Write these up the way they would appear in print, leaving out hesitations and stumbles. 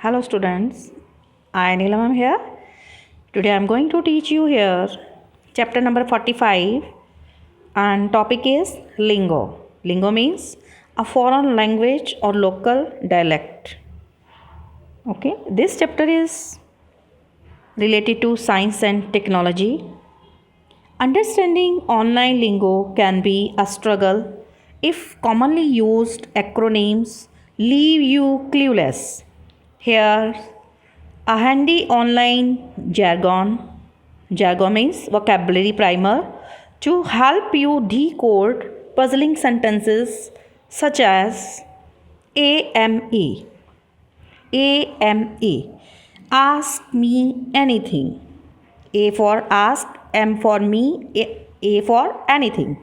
Hello students, I Neelam here. Today I am going to teach you here chapter number 45 and topic is lingo. Lingo means a foreign language or local dialect. Okay, this chapter is related to science and technology. Understanding online lingo can be a struggle if commonly used acronyms leave you clueless. Here, a handy online jargon means vocabulary primer, to help you decode puzzling sentences such as AME, AME, ask me anything, A for ask, M for me, A for anything.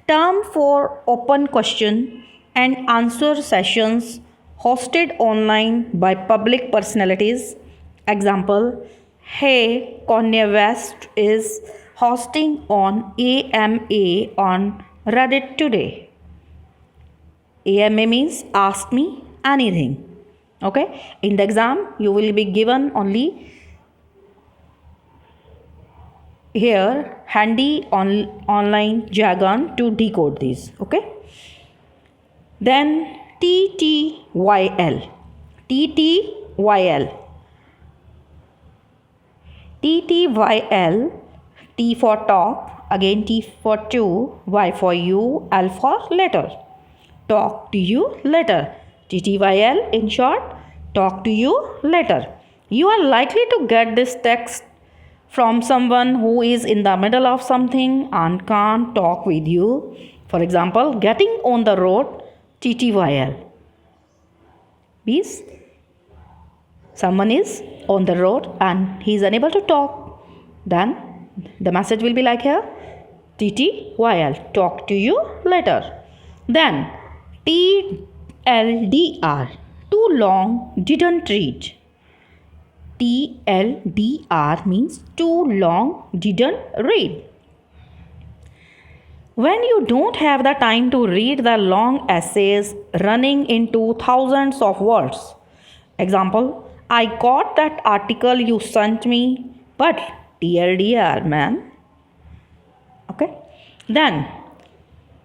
Term for open question and answer sessions hosted online by public personalities. Example, hey, Kanye West is hosting on AMA on Reddit today. AMA means ask me anything. Okay, in the exam, you will be given only here handy online jargon to decode these. Okay, then TTYL, TTYL, TTYL, T for talk, again T for two, Y for you, L for letter. Talk to you later. TTYL in short, talk to you later. You are likely to get this text from someone who is in the middle of something and can't talk with you. For example, getting on the road, TTYL means someone is on the road and he is unable to talk. Then the message will be like here, TTYL, talk to you later. Then TLDR, too long, didn't read. TLDR means too long, didn't read. When you don't have the time to read the long essays running into thousands of words. Example, I got that article you sent me, but TLDR, man. Okay. Then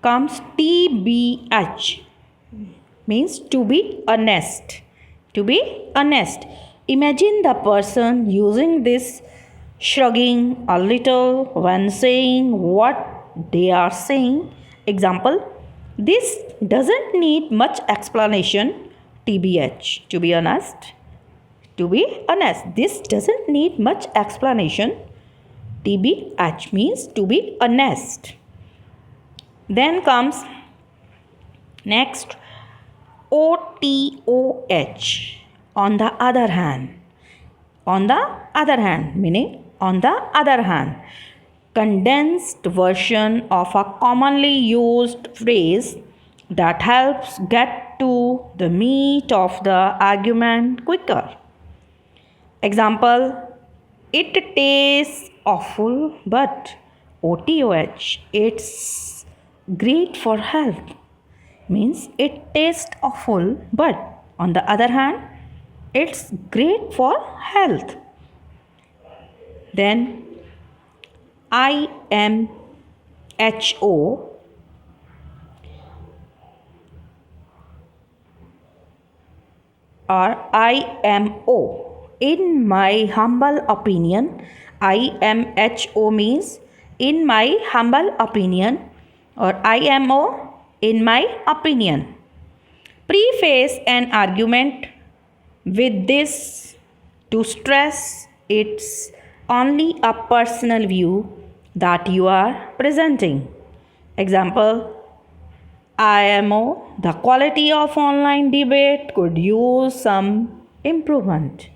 comes TBH, means to be honest. To be honest. Imagine the person using this shrugging a little when saying what they are saying. Example, this doesn't need much explanation. TBH, to be honest. To be honest, this doesn't need much explanation. TBH means to be honest. Then comes next OTOH, on the other hand. On the other hand, meaning on the other hand. Condensed version of a commonly used phrase that helps get to the meat of the argument quicker. Example, it tastes awful, but OTOH, it's great for health. Means it tastes awful, but on the other hand, it's great for health. Then IMHO or IMO. In my humble opinion, IMHO means in my humble opinion, or IMO, in my opinion. Preface an argument with this to stress it's only a personal view that you are presenting. Example, IMO, the quality of online debate could use some improvement.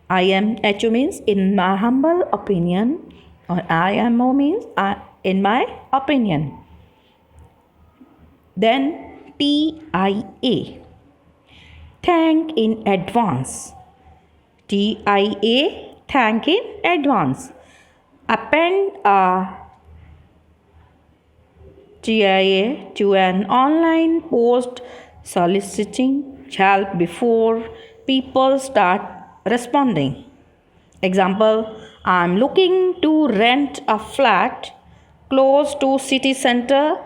IMHO means in my humble opinion, or IMO means in my opinion. Then TIA, thank in advance. TIA, thank in advance. Append a TIA to an online post soliciting help before people start responding. Example, I'm looking to rent a flat close to city center.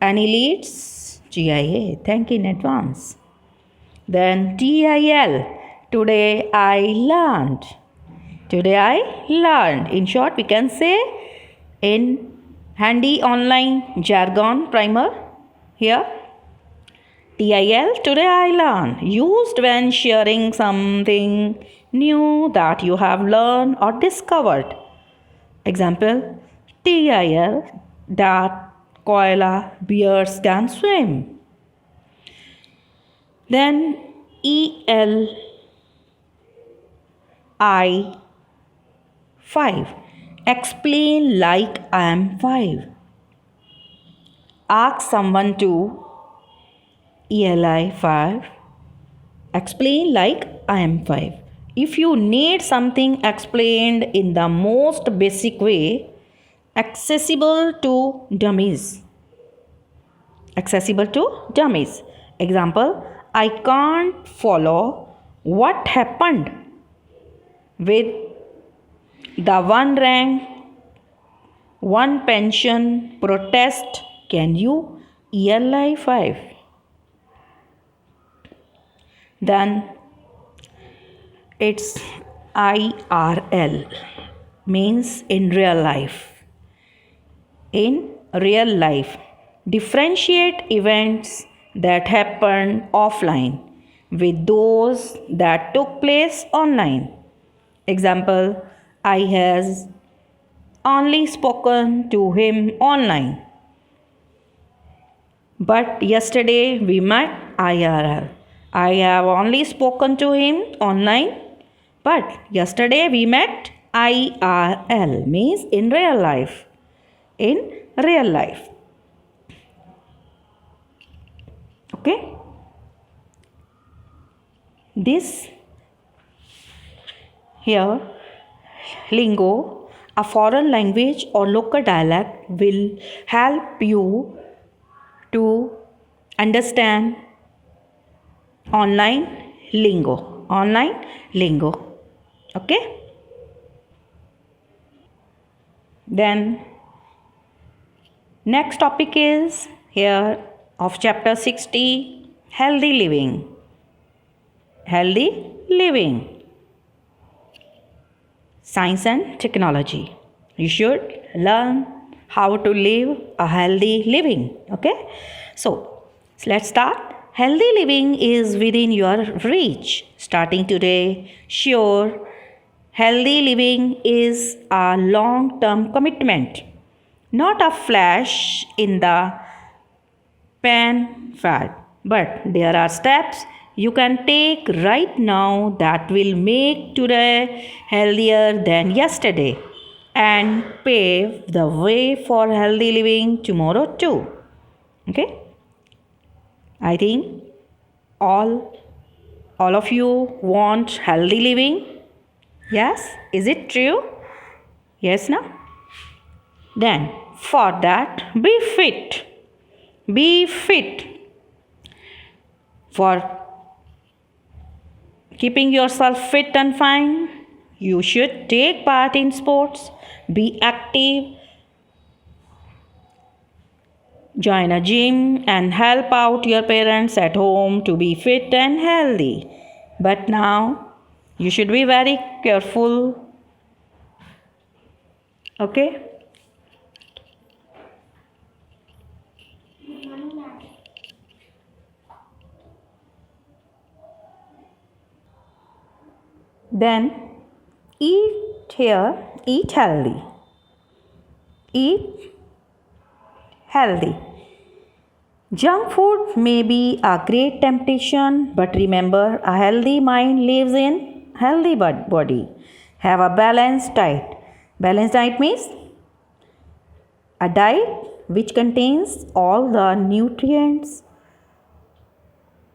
Any leads? GIA. Thank you in advance. Then TIL. Today I learned. Today I learned. In short, we can say in handy online jargon primer here. TIL. Today I learned. Used when sharing something new that you have learned or discovered. Example, TIL, that koala bears can swim. Then ELI 5. Explain like I am 5. Ask someone to ELI 5. Explain like I am 5. If you need something explained in the most basic way, accessible to dummies. Accessible to dummies. Example, I can't follow what happened with the one rank, one pension protest. Can you? ELI 5. Then it's IRL, means in real life. In real life, differentiate events that happen offline with those that took place online. Example, I has only spoken to him online, but yesterday we met IRL. I have only spoken to him online, but yesterday we met IRL, means in real life. In real life. Okay? This here lingo, a foreign language or local dialect, will help you to understand online lingo. Online lingo. Okay? Then next topic is here of chapter 60, healthy living. Healthy living. Science and technology. You should learn how to live a healthy living. Okay? So, let's start. Healthy living is within your reach. Starting today, sure, healthy living is a long-term commitment, not a flash in the pan fad. But there are steps you can take right now that will make today healthier than yesterday and pave the way for healthy living tomorrow too. Okay? I think all of you want healthy living. Yes? Is it true? Yes, no? Then, for that, be fit. Be fit. For keeping yourself fit and fine, you should take part in sports, be active, join a gym, and help out your parents at home to be fit and healthy. But now, you should be very careful. Okay? Then eat healthy. Eat healthy. Junk food may be a great temptation, but remember, a healthy mind lives in healthy body. Have a balanced diet. Balanced diet means a diet which contains all the nutrients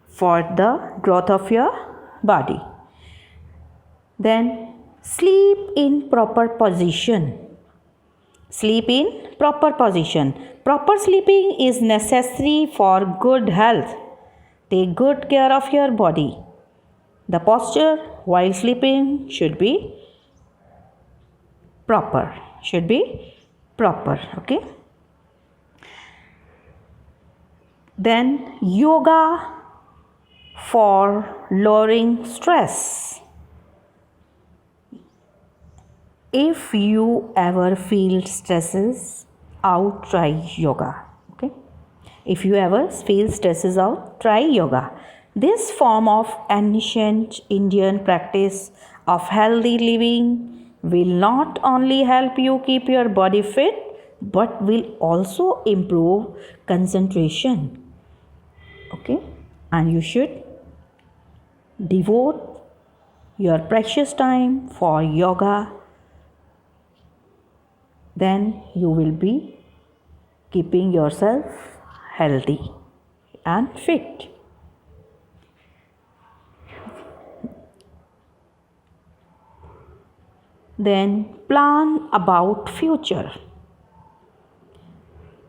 for the growth of your body. Then sleep in proper position. Sleep in proper position. Proper sleeping is necessary for good health. Take good care of your body. The posture while sleeping should be proper. Okay. Then yoga for lowering stress. If you ever feel stresses out, try yoga. Okay. If you ever feel stresses out, try yoga. This form of ancient Indian practice of healthy living will not only help you keep your body fit but will also improve concentration. Okay, and you should devote your precious time for yoga. Then you will be keeping yourself healthy and fit. Then plan about future.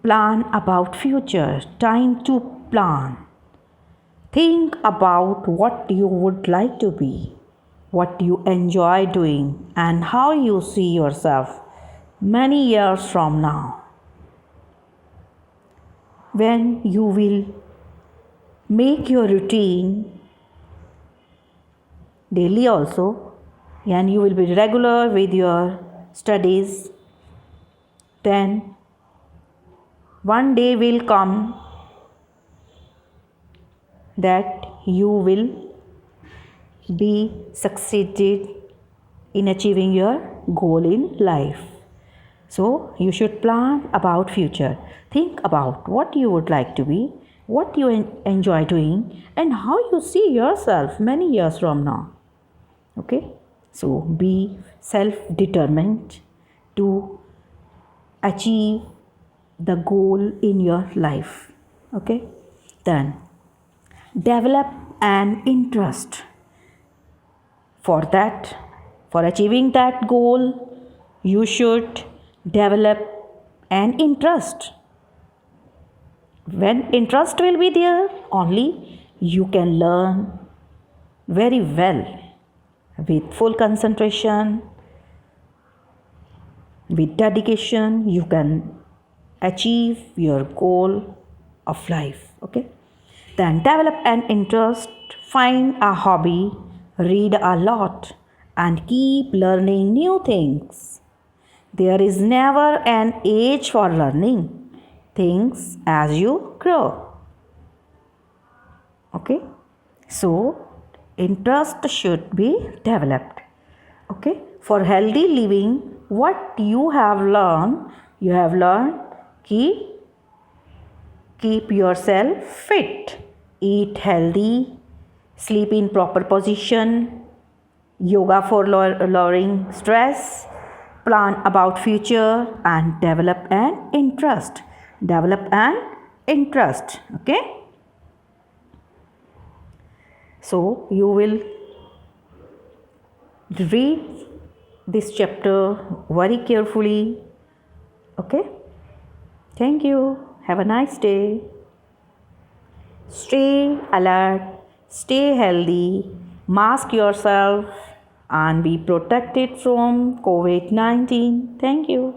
Plan about future. Time to plan. Think about what you would like to be, what you enjoy doing, and how you see yourself many years from now. When you will make your routine daily also, and you will be regular with your studies, then one day will come that you will be succeeded in achieving your goal in life. So you should plan about future. Think about what you would like to be, what you enjoy doing, and how you see yourself many years from now. Okay? So be self-determined to achieve the goal in your life. Okay? Then develop an interest. For achieving that goal, you should develop an interest. When interest will be there, only you can learn very well with full concentration, with dedication. You can achieve your goal of life. Okay. Then develop an interest, find a hobby, read a lot, and keep learning new things. There is never an age for learning things as you grow. Okay? So, interest should be developed. Okay? For healthy living, what you have learned keep yourself fit. Eat healthy, sleep in proper position, yoga for lowering stress, plan about future, and develop an interest. Okay? So you will read this chapter very carefully. Okay? Thank you. Have a nice day. Stay alert, stay healthy, mask yourself, and be protected from COVID-19. Thank you.